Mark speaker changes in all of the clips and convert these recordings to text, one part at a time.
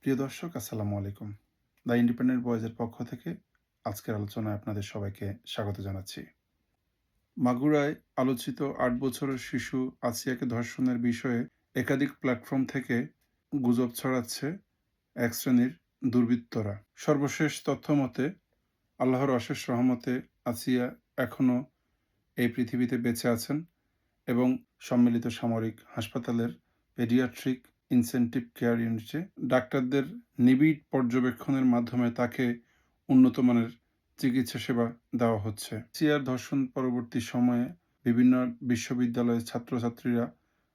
Speaker 1: প্রিয় দর্শক, আসসালামু আলাইকুম। দ্য ইন্ডিপেন্ডেন্ট ভয়েসের পক্ষ থেকে আজকের আলোচনায় আপনাদের সবাইকে স্বাগত জানাচ্ছি। মাগুরায় আলোচিত ৮ বছরের শিশু আসিয়াকে ধর্ষণের বিষয়ে একাধিক প্ল্যাটফর্ম থেকে গুজব ছড়াচ্ছে এক শ্রেণীর দুর্বৃত্তরা। সর্বশেষ তথ্য মতে আল্লাহর অশেষ রহমতে আসিয়া এখনও এই পৃথিবীতে বেঁচে আছেন এবং সম্মিলিত সামরিক হাসপাতালের পেডিয়াট্রিক ইনসেনটিভ কেয়ার ইউনিটে ডাক্তারদের নিবিড় পর্যবেক্ষণের মাধ্যমে তাকে উন্নত মানের চিকিৎসা সেবা দেওয়া হচ্ছে। সিয়ার ধর্ষণ পরবর্তী সময়ে বিভিন্ন বিশ্ববিদ্যালয়ের ছাত্রছাত্রীরা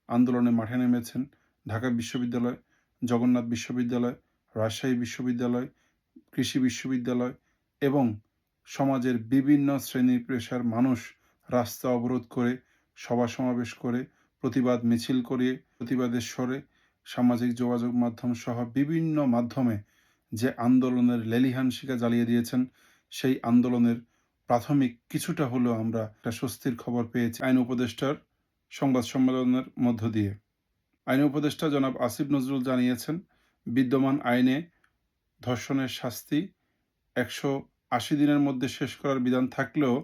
Speaker 1: আন্দোলনে মাঠে নেমেছেন। ঢাকা বিশ্ববিদ্যালয়, জগন্নাথ বিশ্ববিদ্যালয়, রাজশাহী বিশ্ববিদ্যালয়, কৃষি বিশ্ববিদ্যালয় এবং সমাজের বিভিন্ন শ্রেণী পেশার মানুষ রাস্তা অবরোধ করে, সভা সমাবেশ করে, প্রতিবাদ মিছিল করে, প্রতিবাদের স্বরে সামাজিক যোগাযোগ মাধ্যম সহ বিভিন্ন মাধ্যমে যে আন্দোলনের লেলিহান শিখা জ্বালিয়ে দিয়েছেন, সেই আন্দোলনের প্রাথমিক কিছুটা হলেও আমরা একটা স্বস্তির খবর পেয়েছি আইন উপদেষ্টার সংবাদ সম্মেলনের মধ্য দিয়ে। আইন উপদেষ্টা জনাব আসিফ নজরুল জানিয়েছেন, বিদ্যমান আইনে ধর্ষণের শাস্তি ১৮০ দিনের মধ্যে শেষ করার বিধান থাকলেও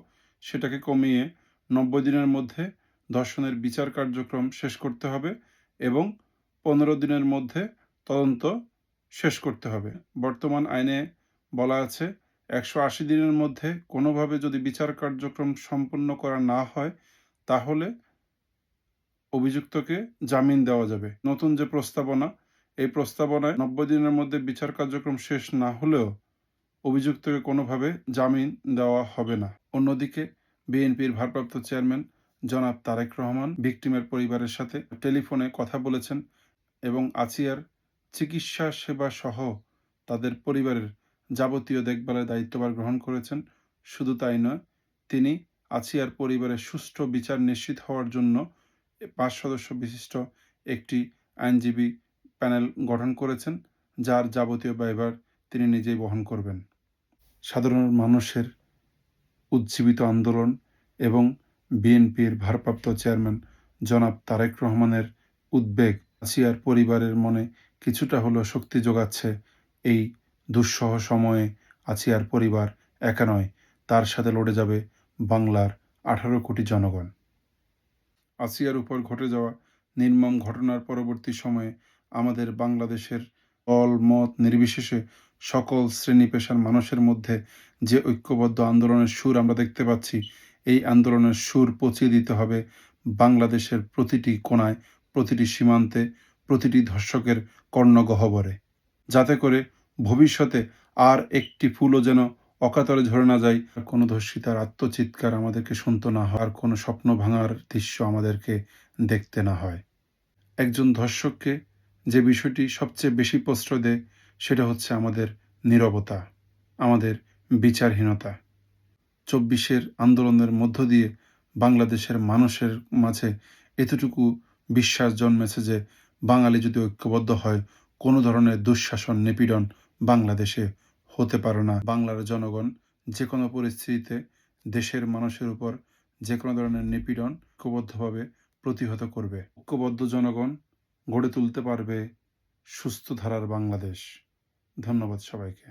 Speaker 1: সেটাকে কমিয়ে ৯০ দিনের মধ্যে ধর্ষণের বিচার কার্যক্রম শেষ করতে হবে এবং ১৫ দিনের মধ্যে তদন্ত শেষ করতে হবে। বর্তমান আইনে বলা আছে ১৮০ দিনের মধ্যে কোনোভাবে যদি বিচার কার্যক্রম সম্পন্ন করা না হয় তাহলে অভিযুক্তকে জামিন দেওয়া যাবে। নতুন যে প্রস্তাবনা, এই প্রস্তাবনায় ৯০ দিনের মধ্যে বিচার কার্যক্রম শেষ না হলেও অভিযুক্তকে কোনোভাবে জামিন দেওয়া হবে না। অন্যদিকে বিএনপির ভারপ্রাপ্ত চেয়ারম্যান জনাব তারেক রহমান ভিকটিমের পরিবারের সাথে টেলিফোনে কথা বলেছেন এবং আসিয়ার চিকিৎসা সেবা সহ তাদের পরিবারের যাবতীয় দেখভালের দায়িত্বভার গ্রহণ করেছেন। শুধু তাই নয়, তিনি আসিয়ার পরিবারের সুষ্ঠু বিচার নিশ্চিত হওয়ার জন্য ৫ সদস্য বিশিষ্ট একটি আইনজীবী প্যানেল গঠন করেছেন, যার যাবতীয় ব্যয়ভার তিনি নিজেই বহন করবেন। সাধারণ মানুষের উজ্জীবিত আন্দোলন এবং বিএনপির ভারপ্রাপ্ত চেয়ারম্যান জনাব তারেক রহমানের উদ্বেগ আসিয়ার পরিবারের মনে কিছুটা হলেও শক্তি যোগাচ্ছে। এই দুঃসহ সময়ে আসিয়ার পরিবার একা নয়, তার সাথে লড়ে যাবে বাংলার ১৮ কোটি জনগণ। আসিয়ার উপর ঘটে যাওয়া নির্মম ঘটনার পরবর্তী সময়ে আমাদের বাংলাদেশের দল মত নির্বিশেষে সকল শ্রেণী পেশার মানুষের মধ্যে যে ঐক্যবদ্ধ আন্দোলনের সুর আমরা দেখতে পাচ্ছি, এই আন্দোলনের সুর পৌঁছিয়ে দিতে হবে বাংলাদেশের প্রতিটি কোণায়, প্রতিটি সীমান্তে, প্রতিটি ধর্ষকের কর্ণগহ্বরে, যাতে করে ভবিষ্যতে আর একটি ফুলও যেন অকাতরে ঝরে না যায়, আর কোনো ধর্ষিতার আত্মচিৎকার আমাদেরকে শুনতে না হয়, আর কোনো স্বপ্ন ভাঙার দৃশ্য আমাদেরকে দেখতে না হয়। একজন ধর্ষককে যে বিষয়টি সবচেয়ে বেশি প্রশ্রয় দেয় সেটা হচ্ছে আমাদের নীরবতা, আমাদের বিচারহীনতা। ২৪-এর আন্দোলনের মধ্য দিয়ে বাংলাদেশের মানুষের মাঝে এতটুকু বিশ্বাস জন্মেছে যে বাঙালি যদি ঐক্যবদ্ধ হয়, কোনো ধরনের দুঃশাসন, নিপীড়ন বাংলাদেশে হতে পারে না। বাংলার জনগণ যে কোনো পরিস্থিতিতে দেশের মানুষের উপর যে কোনো ধরনের নিপীড়ন ঐক্যবদ্ধভাবে প্রতিহত করবে। ঐক্যবদ্ধ জনগণ গড়ে তুলতে পারবে সুস্থ ধারার বাংলাদেশ। ধন্যবাদ সবাইকে।